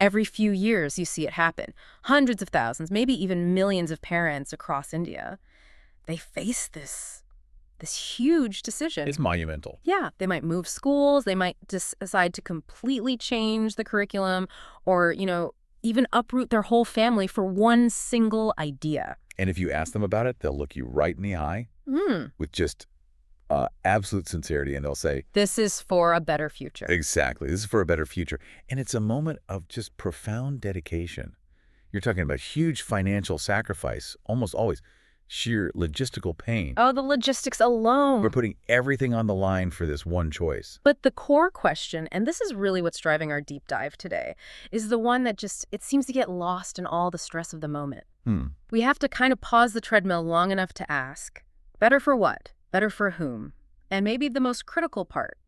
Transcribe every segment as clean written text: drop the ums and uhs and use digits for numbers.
Every few years, you see it happen. Hundreds of thousands, maybe even millions of parents across India, they face this huge decision. It's monumental. Yeah, they might move schools, they might decide to completely change the curriculum or, even uproot their whole family for one single idea. And if you ask them about it, they'll look you right in the eye with just absolute sincerity, and they'll say, This is for a better future. exactly, this is for a better future. And it's a moment of just profound dedication. You're talking about huge financial sacrifice, almost always, sheer logistical pain. Oh, the logistics alone. We're putting everything on the line for this one choice. But the core question, and this is really what's driving our deep dive today, is the one that it seems to get lost in all the stress of the moment. We have to kind of pause the treadmill long enough to ask, better for what? Better for whom? And maybe the most critical part,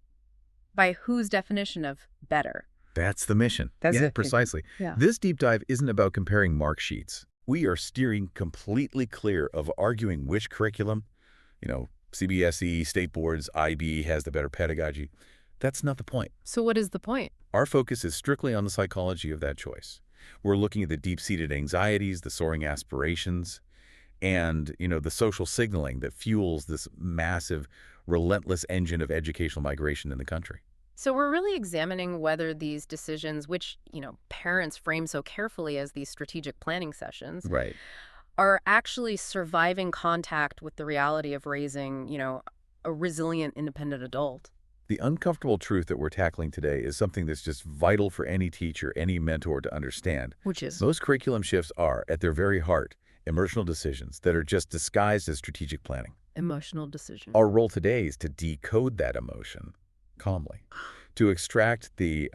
by whose definition of better? That's the mission. That's yeah, it. precisely. Yeah. This deep dive isn't about comparing mark sheets. We are steering completely clear of arguing which curriculum, CBSE, state boards, IB has the better pedagogy. That's not the point. So what is the point? Our focus is strictly on the psychology of that choice. We're looking at the deep-seated anxieties, the soaring aspirations, and, the social signaling that fuels this massive, relentless engine of educational migration in the country. So we're really examining whether these decisions, which, parents frame so carefully as these strategic planning sessions, Right. are actually surviving contact with the reality of raising, a resilient, independent adult. The uncomfortable truth that we're tackling today is something that's just vital for any teacher, any mentor to understand. Which is? Most curriculum shifts are, at their very heart, emotional decisions that are just disguised as strategic planning. Emotional decision. Our role today is to decode that emotion calmly, to extract the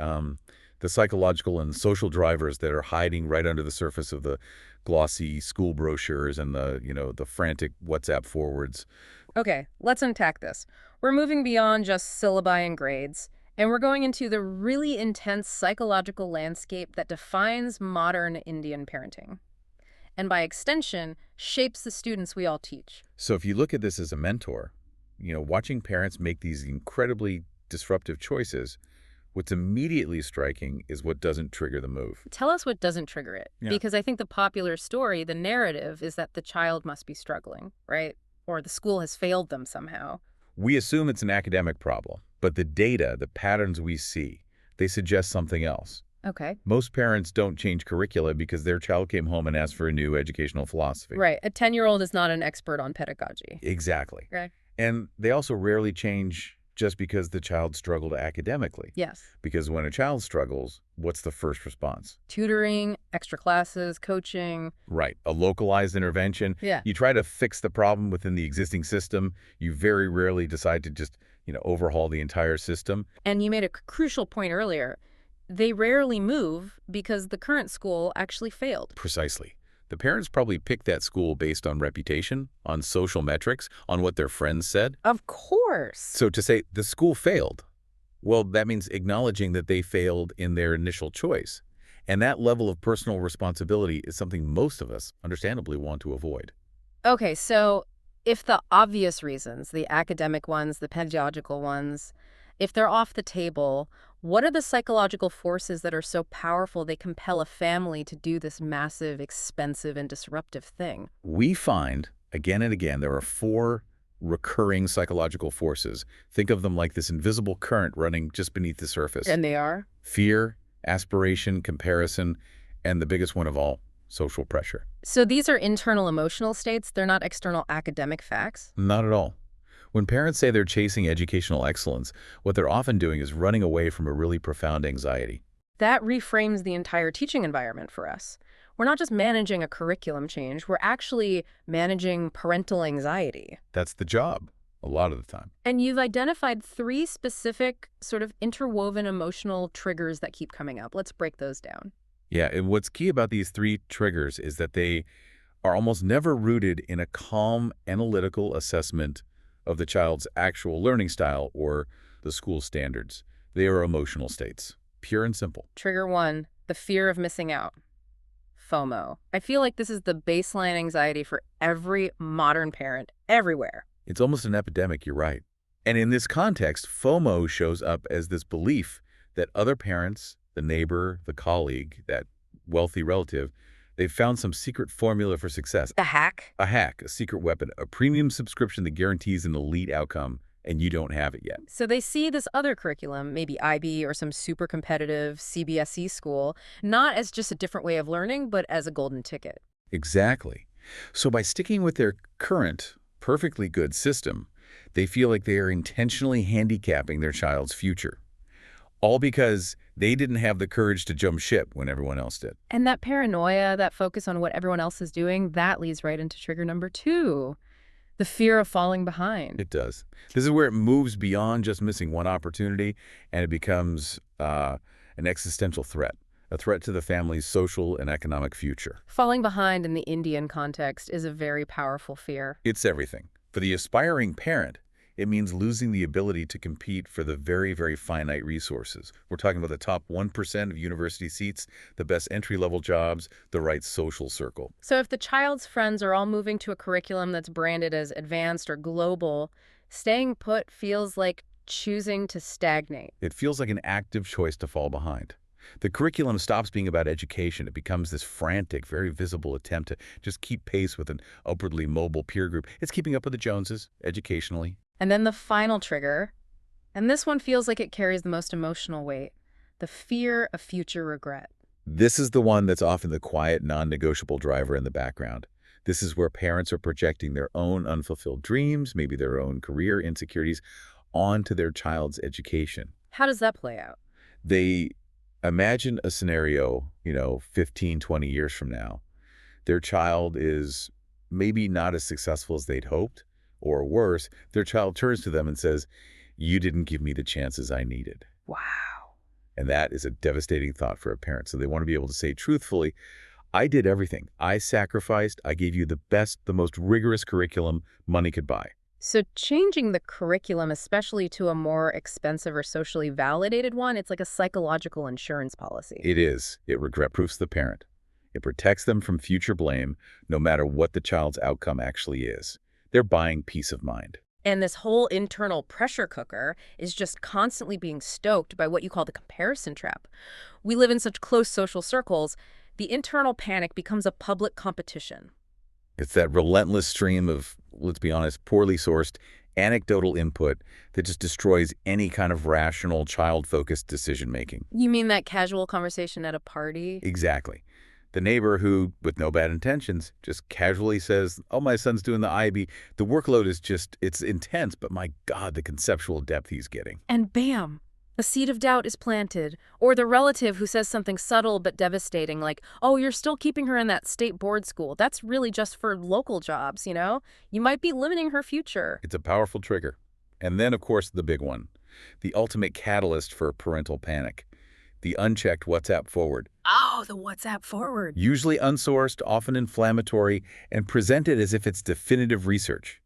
psychological and social drivers that are hiding right under the surface of the glossy school brochures and the frantic WhatsApp forwards. Okay, let's unpack this. We're moving beyond just syllabi and grades, and we're going into the really intense psychological landscape that defines modern Indian parenting, and by extension, shapes the students we all teach. So if you look at this as a mentor, watching parents make these incredibly disruptive choices, what's immediately striking is what doesn't trigger the move. Tell us what doesn't trigger it, Yeah. because I think the popular story, the narrative, is that the child must be struggling, right? Or the school has failed them somehow. We assume it's an academic problem, but the data, the patterns we see, they suggest something else. Okay. Most parents don't change curricula because their child came home and asked for a new educational philosophy. Right. A 10-year-old is not an expert on pedagogy. Exactly. Right. And they also rarely change just because the child struggled academically. Yes. Because when a child struggles, what's the first response? Tutoring, extra classes, coaching. Right. A localized intervention. Yeah. You try to fix the problem within the existing system. You very rarely decide to just, overhaul the entire system. And you made a crucial point earlier. They rarely move because the current school actually failed. Precisely. The parents probably picked that school based on reputation, on social metrics, on what their friends said. Of course. So to say the school failed, well, that means acknowledging that they failed in their initial choice. And that level of personal responsibility is something most of us, understandably, want to avoid. Okay, so if the obvious reasons, the academic ones, the pedagogical ones, if they're off the table, what are the psychological forces that are so powerful they compel a family to do this massive, expensive, and disruptive thing? We find, again and again, there are 4 recurring psychological forces. Think of them like this invisible current running just beneath the surface. And they are? Fear, aspiration, comparison, and the biggest one of all, social pressure. So these are internal emotional states? They're not external academic facts? Not at all. When parents say they're chasing educational excellence, what they're often doing is running away from a really profound anxiety. That reframes the entire teaching environment for us. We're not just managing a curriculum change, we're actually managing parental anxiety. That's the job, a lot of the time. And you've identified 3 specific sort of interwoven emotional triggers that keep coming up. Let's break those down. Yeah, and what's key about these 3 triggers is that they are almost never rooted in a calm, analytical assessment of the child's actual learning style or the school standards. They are emotional states, pure and simple. Trigger 1, the fear of missing out. FOMO. I feel like this is the baseline anxiety for every modern parent, everywhere. It's almost an epidemic, you're right. And in this context, FOMO shows up as this belief that other parents the neighbor, the colleague, that wealthy relative, they've found some secret formula for success. A hack? A hack, a secret weapon, a premium subscription that guarantees an elite outcome, and you don't have it yet. So they see this other curriculum, maybe IB or some super competitive CBSE school, not as just a different way of learning, but as a golden ticket. Exactly. So by sticking with their current, perfectly good system, they feel like they are intentionally handicapping their child's future. All because they didn't have the courage to jump ship when everyone else did. And that paranoia, that focus on what everyone else is doing, that leads right into trigger number 2, the fear of falling behind. It does. This is where it moves beyond just missing one opportunity, and it becomes an existential threat, a threat to the family's social and economic future. Falling behind in the Indian context is a very powerful fear. It's everything. For the aspiring parent, it means losing the ability to compete for the very, very finite resources. We're talking about the top 1% of university seats, the best entry-level jobs, the right social circle. So if the child's friends are all moving to a curriculum that's branded as advanced or global, staying put feels like choosing to stagnate. It feels like an active choice to fall behind. The curriculum stops being about education. It becomes this frantic, very visible attempt to just keep pace with an upwardly mobile peer group. It's keeping up with the Joneses, educationally. And then the final trigger, and this one feels like it carries the most emotional weight, the fear of future regret. This is the one that's often the quiet, non-negotiable driver in the background. This is where parents are projecting their own unfulfilled dreams, maybe their own career insecurities, onto their child's education. How does that play out? They imagine a scenario, 15, 20 years from now. Their child is maybe not as successful as they'd hoped, or worse, their child turns to them and says, "You didn't give me the chances I needed." Wow. And that is a devastating thought for a parent. So they want to be able to say truthfully, "I did everything. I sacrificed. I gave you the best, the most rigorous curriculum money could buy." So changing the curriculum, especially to a more expensive or socially validated one, it's like a psychological insurance policy. It is. It regret-proofs the parent. It protects them from future blame, no matter what the child's outcome actually is. They're buying peace of mind. And this whole internal pressure cooker is just constantly being stoked by what you call the comparison trap. We live in such close social circles, the internal panic becomes a public competition. It's that relentless stream of, let's be honest, poorly sourced, anecdotal input that just destroys any kind of rational, child-focused decision-making. You mean that casual conversation at a party? Exactly. The neighbor who, with no bad intentions, just casually says, "Oh, my son's doing the IB. The workload is it's intense, but my God, the conceptual depth he's getting." And bam! A seed of doubt is planted. Or the relative who says something subtle but devastating, like, "Oh, you're still keeping her in that state board school. That's really just for local jobs, you know? You might be limiting her future." It's a powerful trigger. And then, of course, the big one, the ultimate catalyst for parental panic, the unchecked WhatsApp forward. Oh, the WhatsApp forward. Usually unsourced, often inflammatory, and presented as if it's definitive research.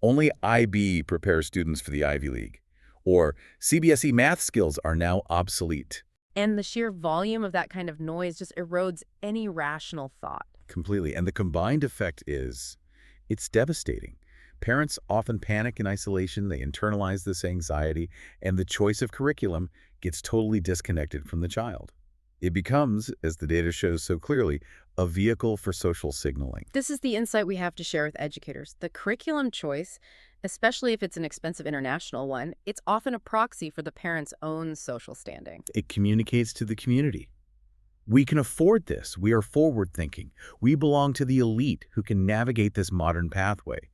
Only IB prepares students for the Ivy League. Or CBSE math skills are now obsolete. And the sheer volume of that kind of noise just erodes any rational thought. Completely. And the combined effect is, it's devastating. Parents often panic in isolation, they internalize this anxiety, and the choice of curriculum gets totally disconnected from the child. It becomes, as the data shows so clearly, a vehicle for social signaling. This is the insight we have to share with educators. The curriculum choice, especially if it's an expensive international one, it's often a proxy for the parent's own social standing. It communicates to the community. We can afford this. We are forward-thinking. We belong to the elite who can navigate this modern pathway.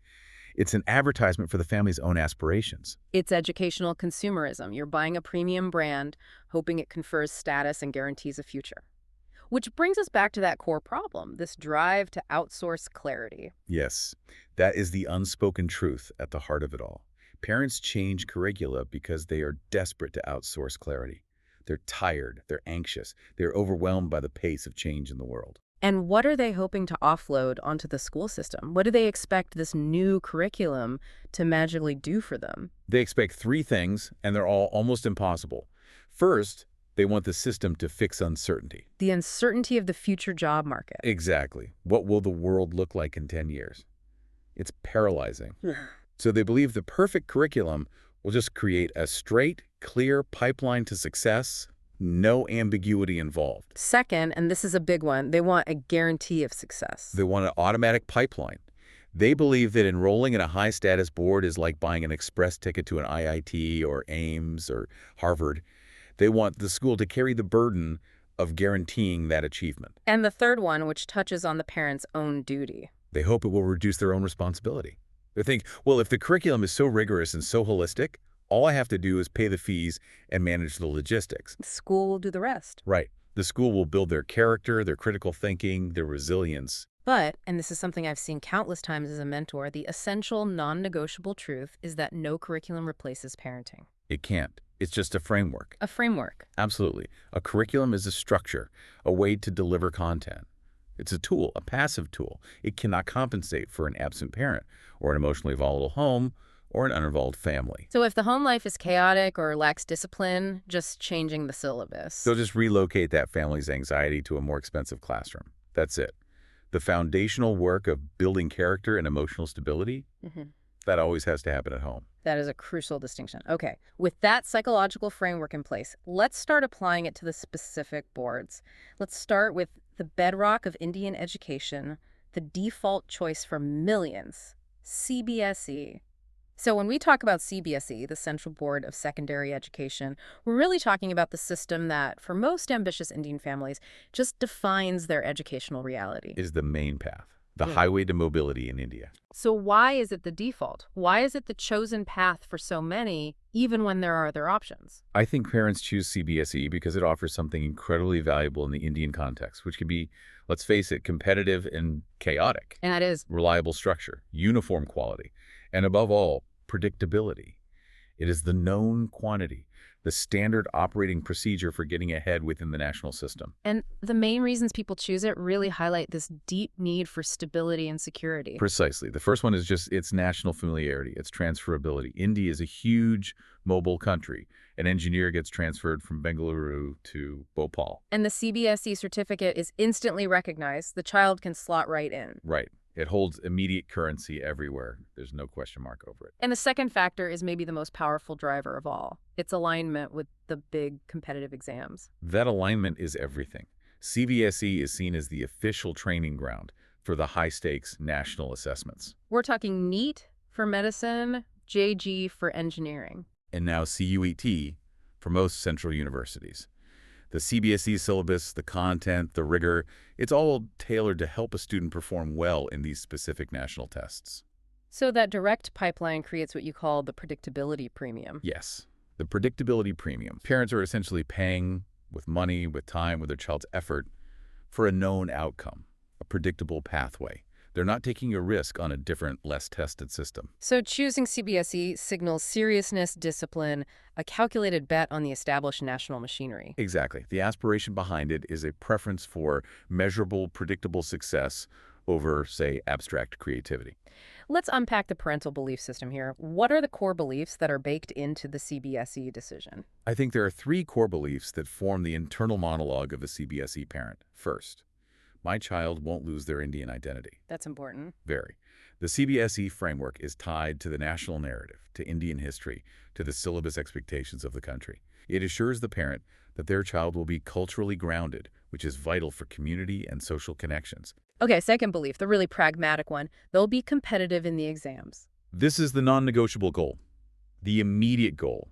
It's an advertisement for the family's own aspirations. It's educational consumerism. You're buying a premium brand, hoping it confers status and guarantees a future. Which brings us back to that core problem, this drive to outsource clarity. Yes, that is the unspoken truth at the heart of it all. Parents change curricula because they are desperate to outsource clarity. They're tired, they're anxious, they're overwhelmed by the pace of change in the world. And what are they hoping to offload onto the school system? What do they expect this new curriculum to magically do for them? They expect three things, and they're all almost impossible. First, they want the system to fix uncertainty. The uncertainty of the future job market. Exactly. What will the world look like in 10 years? It's paralyzing. So they believe the perfect curriculum will just create a straight, clear pipeline to success. No ambiguity involved. Second, and this is a big one, they want a guarantee of success. They want an automatic pipeline. They believe that enrolling in a high-status board is like buying an express ticket to an IIT or Ames or Harvard. They want the school to carry the burden of guaranteeing that achievement. And the third one, which touches on the parent's own duty. They hope it will reduce their own responsibility. They think, well, if the curriculum is so rigorous and so holistic, all I have to do is pay the fees and manage the logistics. The school will do the rest. Right. The school will build their character, their critical thinking, their resilience. But, and this is something I've seen countless times as a mentor, the essential non-negotiable truth is that no curriculum replaces parenting. It can't. It's just a framework. A framework. Absolutely. A curriculum is a structure, a way to deliver content. It's a tool, a passive tool. It cannot compensate for an absent parent or an emotionally volatile home or an uninvolved family. So if the home life is chaotic or lacks discipline, just changing the syllabus. They'll just relocate that family's anxiety to a more expensive classroom. That's it. The foundational work of building character and emotional stability, that always has to happen at home. That is a crucial distinction. Okay, with that psychological framework in place, let's start applying it to the specific boards. Let's start with the bedrock of Indian education, the default choice for millions, CBSE. So when we talk about CBSE, the Central Board of Secondary Education, we're really talking about the system that, for most ambitious Indian families, just defines their educational reality. Is the main path, the highway to mobility in India. So why is it the default? Why is it the chosen path for so many, even when there are other options? I think parents choose CBSE because it offers something incredibly valuable in the Indian context, which can be, let's face it, competitive and chaotic. And that is Reliable structure, uniform quality, and above all, predictability. It is the known quantity, the standard operating procedure for getting ahead within the national system. And the main reasons people choose it really highlight this deep need for stability and security. Precisely. The first one is just its national familiarity, its transferability. India is a huge mobile country. An engineer gets transferred from Bengaluru to Bhopal. And the CBSE certificate is instantly recognized. The child can slot right in. Right. It holds immediate currency everywhere. There's no question mark over it. And the second factor is maybe the most powerful driver of all. Its alignment with the big competitive exams. That alignment is everything. CBSE is seen as the official training ground for the high-stakes national assessments. We're talking NEET for medicine, JG for engineering. And now CUET for most central universities. The CBSE syllabus, the content, the rigor, it's all tailored to help a student perform well in these specific national tests. So that direct pipeline creates what you call the predictability premium. Yes, the predictability premium. Parents are essentially paying with money, with time, with their child's effort for a known outcome, a predictable pathway. They're not taking a risk on a different, less tested system. So choosing CBSE signals seriousness, discipline, a calculated bet on the established national machinery. Exactly. The aspiration behind it is a preference for measurable, predictable success over, say, abstract creativity. Let's unpack the parental belief system here. What are the core beliefs that are baked into the CBSE decision? I think there are three core beliefs that form the internal monologue of a CBSE parent. First, my child won't lose their Indian identity. That's important. Very. The CBSE framework is tied to the national narrative, to Indian history, to the syllabus expectations of the country. It assures the parent that their child will be culturally grounded, which is vital for community and social connections. Okay, second belief, the really pragmatic one. They'll be competitive in the exams. This is the non-negotiable goal, the immediate goal.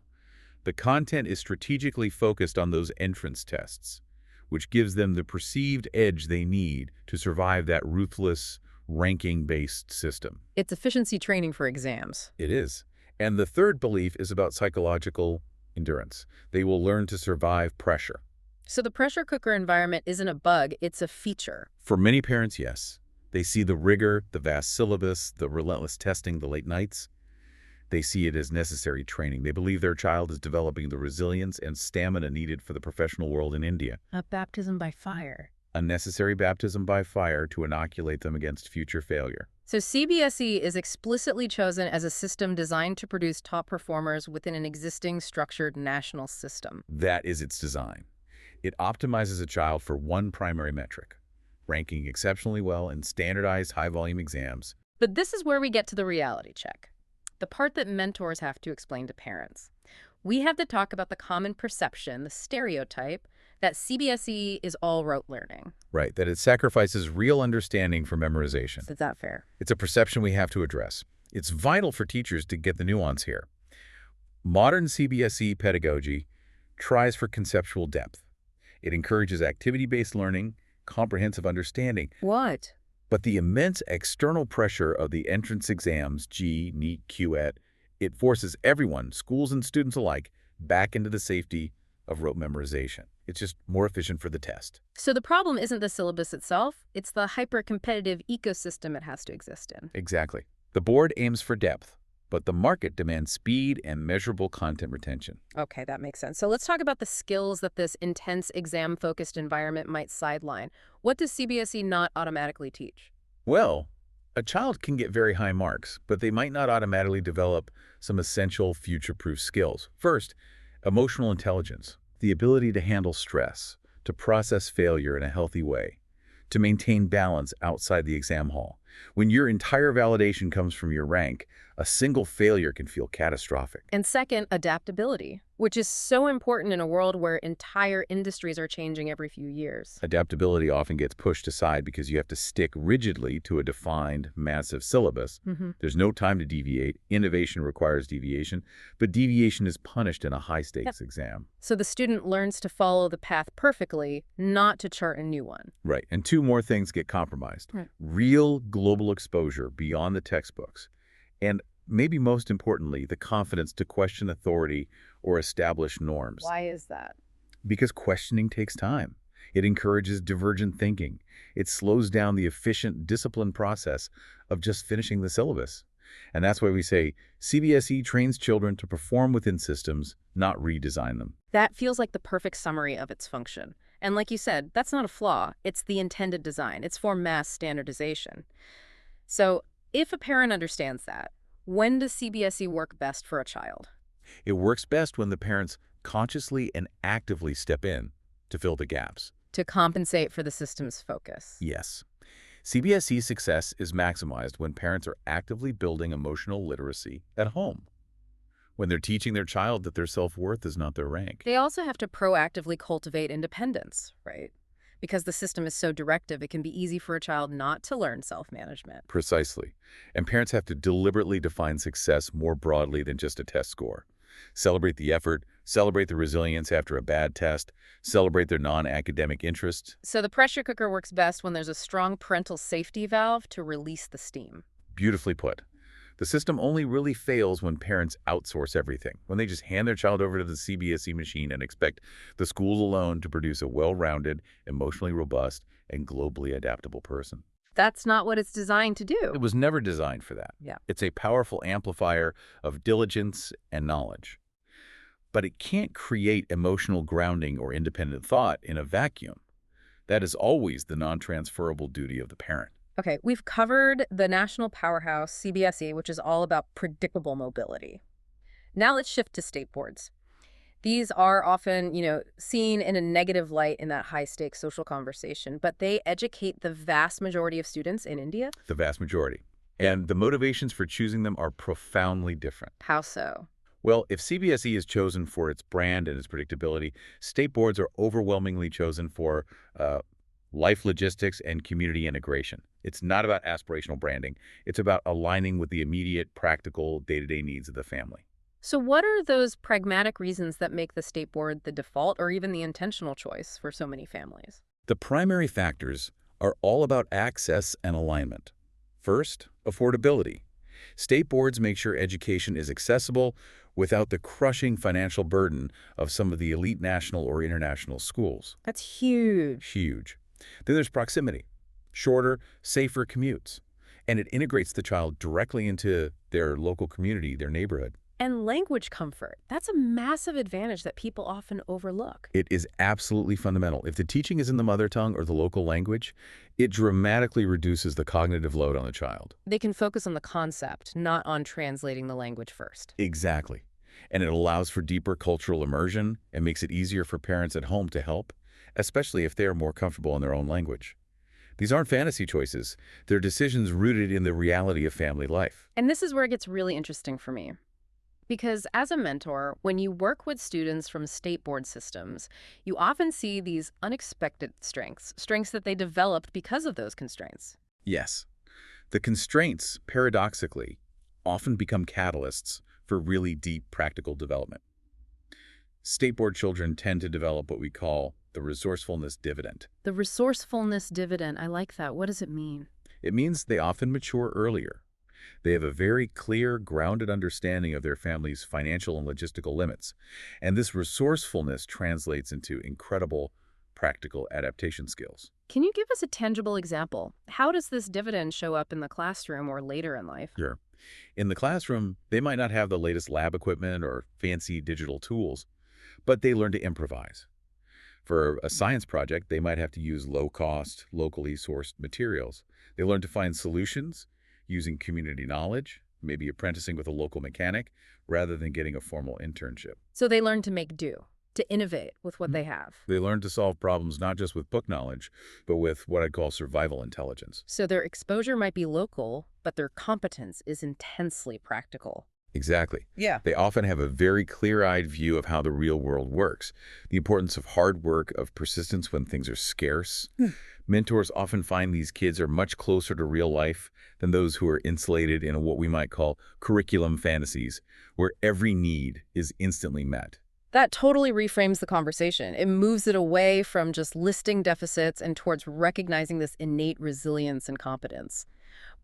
The content is strategically focused on those entrance tests, which gives them the perceived edge they need to survive that ruthless, ranking-based system. It's efficiency training for exams. It is. And the third belief is about psychological endurance. They will learn to survive pressure. So the pressure cooker environment isn't a bug, it's a feature. For many parents, yes. They see the rigor, the vast syllabus, the relentless testing, the late nights. They see it as necessary training. They believe their child is developing the resilience and stamina needed for the professional world in India. A baptism by fire. A necessary baptism by fire to inoculate them against future failure. So CBSE is explicitly chosen as a system designed to produce top performers within an existing structured national system. That is its design. It optimizes a child for one primary metric, ranking exceptionally well in standardized high-volume exams. But this is where we get to the reality check. The part that mentors have to explain to parents. We have to talk about the common perception, the stereotype, that CBSE is all rote learning. Right, that it sacrifices real understanding for memorization. Is that fair? It's a perception we have to address. It's vital for teachers to get the nuance here. Modern CBSE pedagogy tries for conceptual depth. It encourages activity-based learning, comprehensive understanding, What? but the immense external pressure of the entrance exams, G, NEET, QET, it forces everyone, schools and students alike, back into the safety of rote memorization. It's just more efficient for the test. So the problem isn't the syllabus itself, it's the hyper-competitive ecosystem it has to exist in. Exactly. The board aims for depth, but the market demands speed and measurable content retention. Okay, that makes sense. So let's talk about the skills that this intense exam-focused environment might sideline. What does CBSE not automatically teach? Well, a child can get very high marks, but they might not automatically develop some essential future-proof skills. First, emotional intelligence, the ability to handle stress, to process failure in a healthy way, to maintain balance outside the exam hall. When your entire validation comes from your rank, a single failure can feel catastrophic. And second, adaptability, which is so important in a world where entire industries are changing every few years. Adaptability often gets pushed aside because you have to stick rigidly to a defined, massive syllabus. There's no time to deviate. Innovation requires deviation, but deviation is punished in a high-stakes exam. So the student learns to follow the path perfectly, not to chart a new one. Right, and two more things get compromised. Right. Real global exposure beyond the textbooks, and maybe most importantly, the confidence to question authority or establish norms. Why is that? Because questioning takes time. It encourages divergent thinking. It slows down the efficient, disciplined process of just finishing the syllabus. And that's why we say CBSE trains children to perform within systems, not redesign them. That feels like the perfect summary of its function. And like you said, that's not a flaw. It's the intended design. It's for mass standardization. So if a parent understands that, when does CBSE work best for a child? It works best when the parents consciously and actively step in to fill the gaps. To compensate for the system's focus. Yes. CBSE success is maximized when parents are actively building emotional literacy at home, when they're teaching their child that their self-worth is not their rank. They also have to proactively cultivate independence, right? Because the system is so directive, it can be easy for a child not to learn self-management. Precisely. And parents have to deliberately define success more broadly than just a test score. Celebrate the effort, celebrate the resilience after a bad test, celebrate their non-academic interests. So the pressure cooker works best when there's a strong parental safety valve to release the steam. Beautifully put. The system only really fails when parents outsource everything, when they just hand their child over to the CBSE machine and expect the schools alone to produce a well-rounded, emotionally robust, and globally adaptable person. That's not what it's designed to do. It was never designed for that. Yeah. It's a powerful amplifier of diligence and knowledge. But it can't create emotional grounding or independent thought in a vacuum. That is always the non-transferable duty of the parent. Okay, we've covered the national powerhouse, CBSE, which is all about predictable mobility. Now let's shift to state boards. These are often, seen in a negative light in that high-stakes social conversation, but they educate the vast majority of students in India. The vast majority. And the motivations for choosing them are profoundly different. How so? Well, if CBSE is chosen for its brand and its predictability, state boards are overwhelmingly chosen for life logistics and community integration. It's not about aspirational branding. It's about aligning with the immediate, practical, day-to-day needs of the family. So what are those pragmatic reasons that make the state board the default or even the intentional choice for so many families? The primary factors are all about access and alignment. First, affordability. State boards make sure education is accessible without the crushing financial burden of some of the elite national or international schools. That's huge. Huge. Then there's proximity. Shorter, safer commutes. And it integrates the child directly into their local community, their neighborhood. And language comfort. That's a massive advantage that people often overlook. It is absolutely fundamental. If the teaching is in the mother tongue or the local language, it dramatically reduces the cognitive load on the child. They can focus on the concept, not on translating the language first. Exactly. And it allows for deeper cultural immersion and makes it easier for parents at home to help, especially if they are more comfortable in their own language. These aren't fantasy choices. They're decisions rooted in the reality of family life. And this is where it gets really interesting for me. Because as a mentor, when you work with students from state board systems, you often see these unexpected strengths that they developed because of those constraints. Yes. The constraints, paradoxically, often become catalysts for really deep practical development. State board children tend to develop what we call the resourcefulness dividend. The resourcefulness dividend, I like that. What does it mean? It means they often mature earlier. They have a very clear, grounded understanding of their family's financial and logistical limits. And this resourcefulness translates into incredible practical adaptation skills. Can you give us a tangible example? How does this dividend show up in the classroom or later in life? Sure. In the classroom, they might not have the latest lab equipment or fancy digital tools, but they learn to improvise. For a science project, they might have to use low-cost, locally sourced materials. They learn to find solutions using community knowledge, maybe apprenticing with a local mechanic, rather than getting a formal internship. So they learn to make do, to innovate with what they have. They learn to solve problems not just with book knowledge, but with what I'd call survival intelligence. So their exposure might be local, but their competence is intensely practical. Exactly. Yeah. They often have a very clear-eyed view of how the real world works, the importance of hard work, of persistence when things are scarce. Mentors often find these kids are much closer to real life than those who are insulated in what we might call curriculum fantasies, where every need is instantly met. That totally reframes the conversation. It moves it away from just listing deficits and towards recognizing this innate resilience and competence.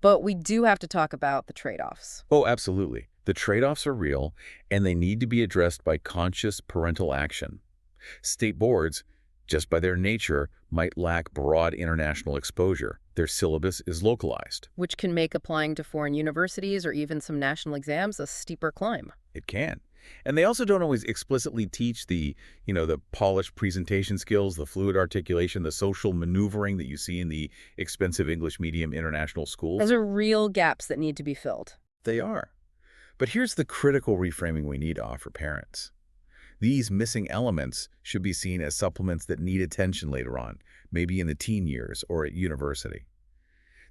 But we do have to talk about the trade-offs. Oh, absolutely. The trade-offs are real, and they need to be addressed by conscious parental action. State boards, just by their nature, might lack broad international exposure. Their syllabus is localized. Which can make applying to foreign universities or even some national exams a steeper climb. It can. And they also don't always explicitly teach the polished presentation skills, the fluid articulation, the social maneuvering that you see in the expensive English medium international schools. Those are real gaps that need to be filled. They are. But here's the critical reframing we need to offer parents. These missing elements should be seen as supplements that need attention later on, maybe in the teen years or at university.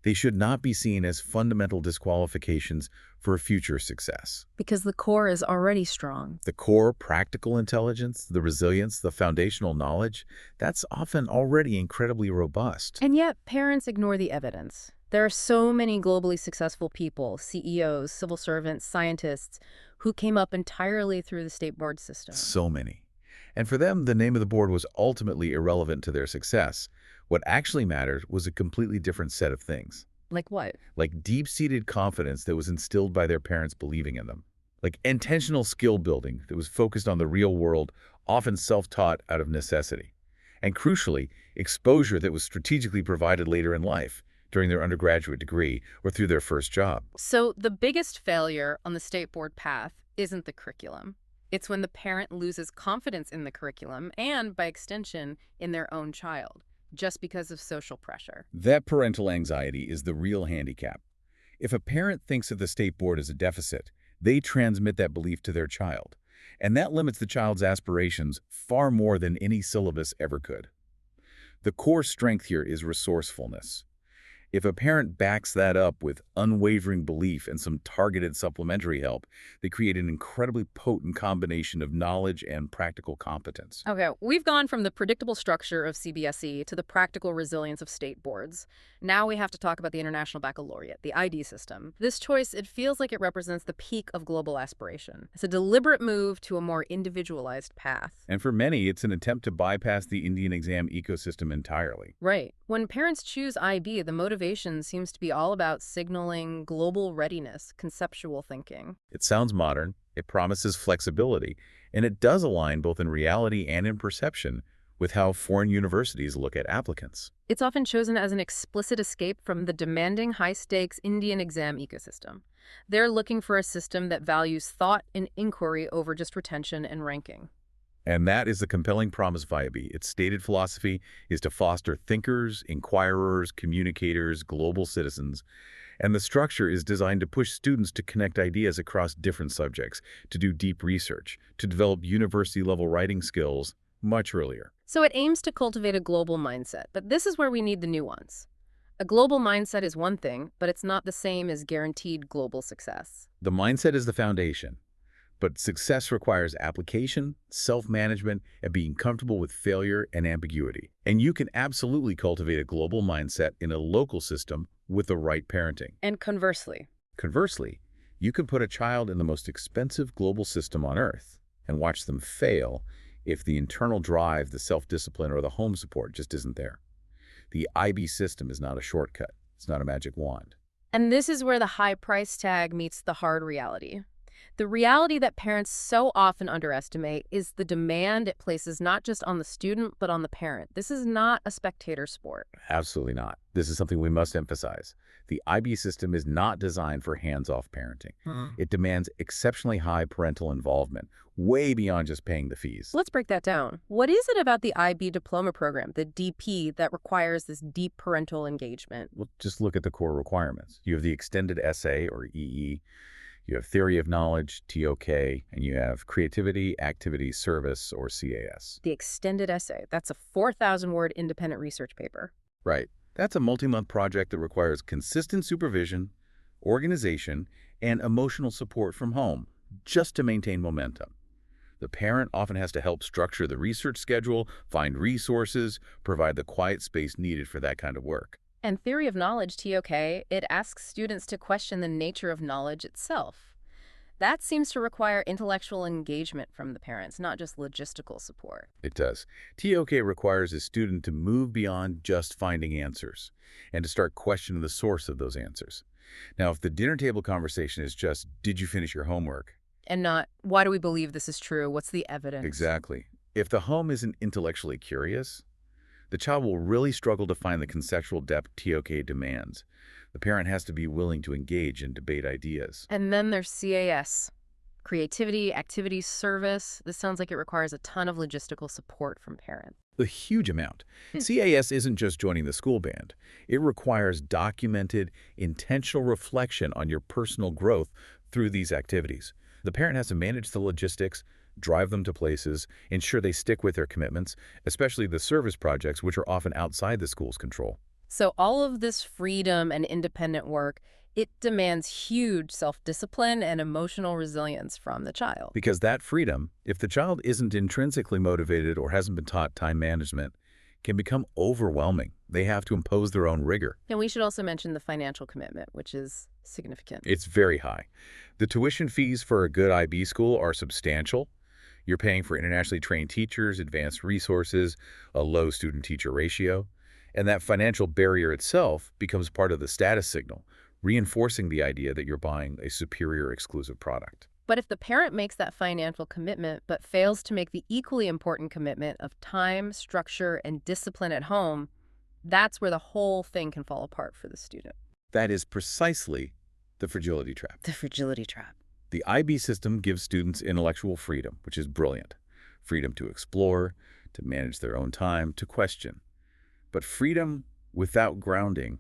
They should not be seen as fundamental disqualifications for future success. Because the core is already strong. The core practical intelligence, the resilience, the foundational knowledge, that's often already incredibly robust. And yet, parents ignore the evidence. There are so many globally successful people, CEOs, civil servants, scientists, who came up entirely through the state board system. So many. And for them, the name of the board was ultimately irrelevant to their success. What actually mattered was a completely different set of things. Like what? Like deep-seated confidence that was instilled by their parents believing in them. Like intentional skill building that was focused on the real world, often self-taught out of necessity. And crucially, exposure that was strategically provided later in life, during their undergraduate degree or through their first job. So the biggest failure on the state board path isn't the curriculum. It's when the parent loses confidence in the curriculum and, by extension, in their own child, just because of social pressure. That parental anxiety is the real handicap. If a parent thinks of the state board as a deficit, they transmit that belief to their child. And that limits the child's aspirations far more than any syllabus ever could. The core strength here is resourcefulness. If a parent backs that up with unwavering belief and some targeted supplementary help, they create an incredibly potent combination of knowledge and practical competence. Okay, we've gone from the predictable structure of CBSE to the practical resilience of state boards. Now we have to talk about the International Baccalaureate, the ID system. This choice, it feels like it represents the peak of global aspiration. It's a deliberate move to a more individualized path. And for many, it's an attempt to bypass the Indian exam ecosystem entirely. Right. When parents choose IB, the motivation seems to be all about signaling global readiness, conceptual thinking. It sounds modern, it promises flexibility, and it does align both in reality and in perception with how foreign universities look at applicants. It's often chosen as an explicit escape from the demanding, high-stakes Indian exam ecosystem. They're looking for a system that values thought and inquiry over just retention and ranking. And that is the compelling promise of IB. Its stated philosophy is to foster thinkers, inquirers, communicators, global citizens. And the structure is designed to push students to connect ideas across different subjects, to do deep research, to develop university-level writing skills much earlier. So it aims to cultivate a global mindset, but this is where we need the nuance. A global mindset is one thing, but it's not the same as guaranteed global success. The mindset is the foundation. But success requires application, self-management, and being comfortable with failure and ambiguity. And you can absolutely cultivate a global mindset in a local system with the right parenting. And Conversely, you can put a child in the most expensive global system on Earth and watch them fail if the internal drive, the self-discipline, or the home support just isn't there. The IB system is not a shortcut. It's not a magic wand. And this is where the high price tag meets the hard reality. The reality that parents so often underestimate is the demand it places not just on the student, but on the parent. This is not a spectator sport. Absolutely not. This is something we must emphasize. The IB system is not designed for hands-off parenting. It demands exceptionally high parental involvement, way beyond just paying the fees. Let's break that down. What is it about the IB diploma program, the DP, that requires this deep parental engagement? Well, just look at the core requirements. You have the extended essay, or EE. You have theory of knowledge, TOK, and you have creativity, activity, service, or CAS. The extended essay, that's a 4,000-word independent research paper. Right. That's a multi-month project that requires consistent supervision, organization, and emotional support from home, just to maintain momentum. The parent often has to help structure the research schedule, find resources, provide the quiet space needed for that kind of work. And theory of knowledge, TOK, it asks students to question the nature of knowledge itself. That seems to require intellectual engagement from the parents, not just logistical support. It does. TOK requires a student to move beyond just finding answers and to start questioning the source of those answers. Now, if the dinner table conversation is just, did you finish your homework? And not, why do we believe this is true? What's the evidence? Exactly. If the home isn't intellectually curious, the child will really struggle to find the conceptual depth TOK demands. The parent has to be willing to engage and debate ideas. And then there's CAS. Creativity, activity, service. This sounds like it requires a ton of logistical support from parents. A huge amount. CAS isn't just joining the school band. It requires documented, intentional reflection on your personal growth through these activities. The parent has to manage the logistics, drive them to places, ensure they stick with their commitments, especially the service projects, which are often outside the school's control. So all of this freedom and independent work, it demands huge self-discipline and emotional resilience from the child. Because that freedom, if the child isn't intrinsically motivated or hasn't been taught time management, can become overwhelming. They have to impose their own rigor. And we should also mention the financial commitment, which is significant. It's very high. The tuition fees for a good IB school are substantial. You're paying for internationally trained teachers, advanced resources, a low student-teacher ratio. And that financial barrier itself becomes part of the status signal, reinforcing the idea that you're buying a superior exclusive product. But if the parent makes that financial commitment but fails to make the equally important commitment of time, structure, and discipline at home, that's where the whole thing can fall apart for the student. That is precisely the fragility trap. The fragility trap. The IB system gives students intellectual freedom, which is brilliant. Freedom to explore, to manage their own time, to question. But freedom without grounding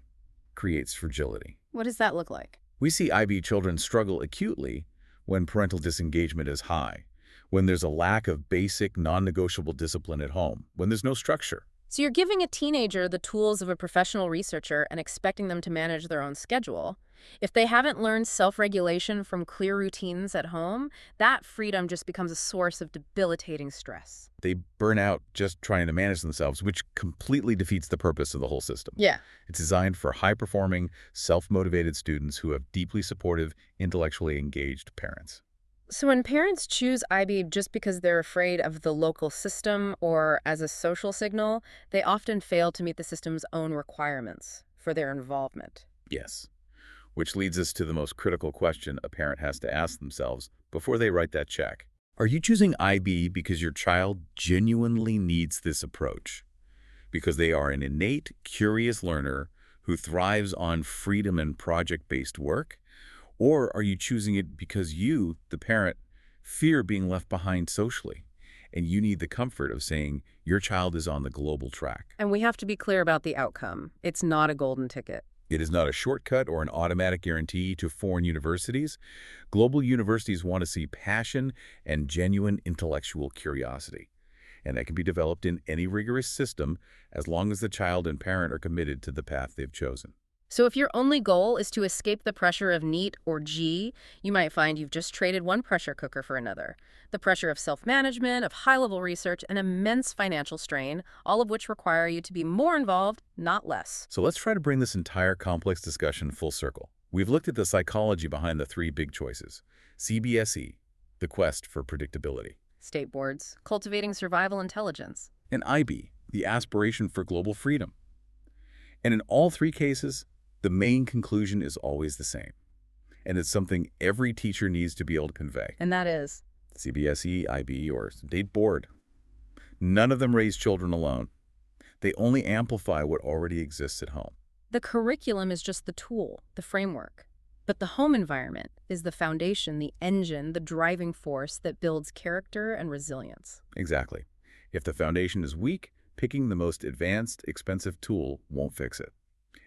creates fragility. What does that look like? We see IB children struggle acutely when parental disengagement is high, when there's a lack of basic, non-negotiable discipline at home, when there's no structure. So you're giving a teenager the tools of a professional researcher and expecting them to manage their own schedule. If they haven't learned self-regulation from clear routines at home, that freedom just becomes a source of debilitating stress. They burn out just trying to manage themselves, which completely defeats the purpose of the whole system. Yeah. It's designed for high-performing, self-motivated students who have deeply supportive, intellectually engaged parents. So when parents choose IB just because they're afraid of the local system or as a social signal, they often fail to meet the system's own requirements for their involvement. Yes. Which leads us to the most critical question a parent has to ask themselves before they write that check. Are you choosing IB because your child genuinely needs this approach? Because they are an innate, curious learner who thrives on freedom and project-based work? Or are you choosing it because you, the parent, fear being left behind socially, and you need the comfort of saying your child is on the global track? And we have to be clear about the outcome. It's not a golden ticket. It is not a shortcut or an automatic guarantee to foreign universities. Global universities want to see passion and genuine intellectual curiosity, and that can be developed in any rigorous system as long as the child and parent are committed to the path they've chosen. So if your only goal is to escape the pressure of NEET or G, you might find you've just traded one pressure cooker for another. The pressure of self-management, of high-level research, and immense financial strain, all of which require you to be more involved, not less. So let's try to bring this entire complex discussion full circle. We've looked at the psychology behind the three big choices. CBSE, the quest for predictability. State boards, cultivating survival intelligence. And IB, the aspiration for global freedom. And in all three cases, the main conclusion is always the same. And it's something every teacher needs to be able to convey. And that is? CBSE, IB, or state board. None of them raise children alone. They only amplify what already exists at home. The curriculum is just the tool, the framework. But the home environment is the foundation, the engine, the driving force that builds character and resilience. Exactly. If the foundation is weak, picking the most advanced, expensive tool won't fix it.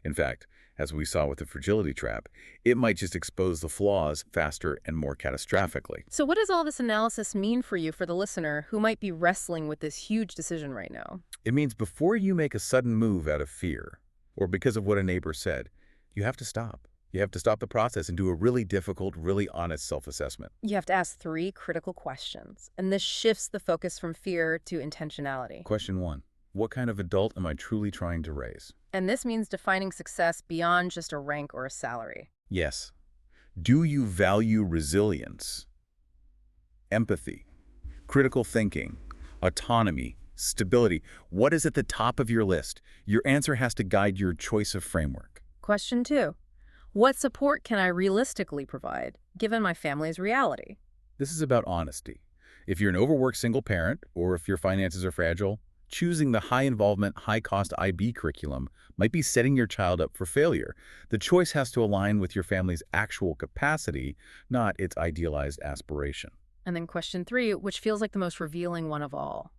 In fact, as we saw with the fragility trap, it might just expose the flaws faster and more catastrophically. So what does all this analysis mean for you, for the listener, who might be wrestling with this huge decision right now? It means before you make a sudden move out of fear, or because of what a neighbor said, you have to stop. You have to stop the process and do a really difficult, really honest self-assessment. You have to ask 3 critical questions, and this shifts the focus from fear to intentionality. Question 1. What kind of adult am I truly trying to raise? And this means defining success beyond just a rank or a salary. Yes. Do you value resilience, empathy, critical thinking, autonomy, stability? What is at the top of your list? Your answer has to guide your choice of framework. Question 2. What support can I realistically provide, given my family's reality? This is about honesty. If you're an overworked single parent, or if your finances are fragile, choosing the high-involvement, high-cost IB curriculum might be setting your child up for failure. The choice has to align with your family's actual capacity, not its idealized aspiration. And then question 3, which feels like the most revealing one of all.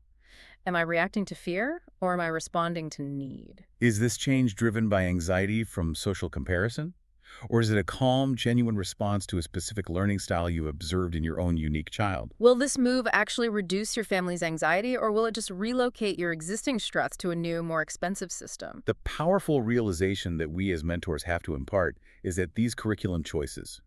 Am I reacting to fear, or am I responding to need? Is this change driven by anxiety from social comparison? Or is it a calm, genuine response to a specific learning style you observed in your own unique child? Will this move actually reduce your family's anxiety, or will it just relocate your existing struts to a new, more expensive system? The powerful realization that we as mentors have to impart is that these curriculum choices,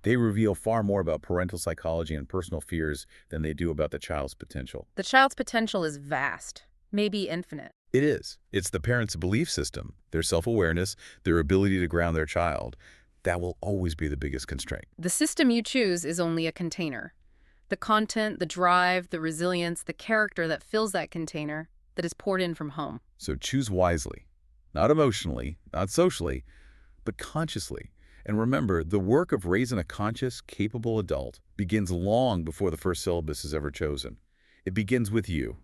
they reveal far more about parental psychology and personal fears than they do about the child's potential. The child's potential is vast, maybe infinite. It is. It's the parent's belief system, their self-awareness, their ability to ground their child. That will always be the biggest constraint. The system you choose is only a container. The content, the drive, the resilience, the character that fills that container, that is poured in from home. So choose wisely. Not emotionally, not socially, but consciously. And remember, the work of raising a conscious, capable adult begins long before the first syllabus is ever chosen. It begins with you.